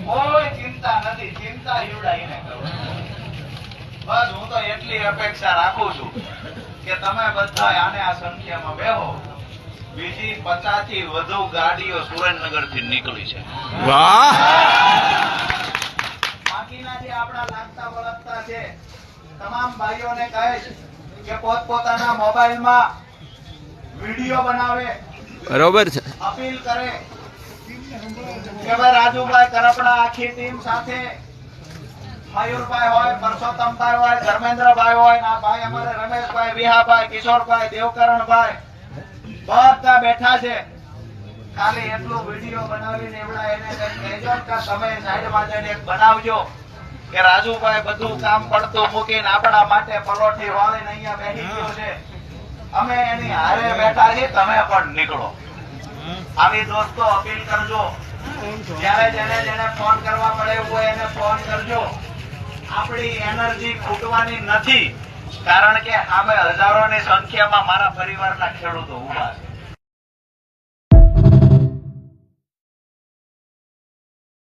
કોઈ ચિંતા નથી, ચિંતા ઈવડાઈને કરો. બસ હું તો એટલી અપેક્ષા રાખું છું કે તમે બધા આને આ સંખ્યામાં બેહો. બીજી 50 થી વધુ ગાડીઓ સુરેન્દ્રનગર થી નીકળી છે. બાકીના જે આપણા લાગતા વળગતા છે તમામ ભાઈઓને કહે છે કે પોતપોતાના મોબાઈલમાં વિડીયો બનાવે, બરોબર છે, અપીલ કરે કે ભાઈ રાજુભાઈ કરપડા આખી ટીમ સાથે મયુરભાઈ હોય, પરસોત્તમભાઈ હોય, ધર્મેન્દ્રભાઈ હોય, ના ભાઈ અમારે રમેશભાઈ, વિહાભાઈ, કિશોરભાઈ, દેવકરણભાઈ બધા બેઠા છે. ખાલી એટલું વિડીયો બનાવીને એવડા એને કહેજો કે તમે સાઈડમાં જઈને એક બનાવજો કે રાજુભાઈ બધું કામ પડતું મૂકીને આપણા માટે પલોઠી વાળીને અહીંયા બેસી ગયો છે, અમે એની હારે બેઠા છીએ, તમે પણ નીકળો. આવી દોસ્તો અપીલ કરજો. જ્યારે જેને ફોન કરવા પડે હોય એને ફોન કરજો. આપણી એનર્જી ખૂટવાની નથી, કારણ કે સામે હજારોની સંખ્યામાં મારા પરિવારના ખેડૂતો ઉભા છે.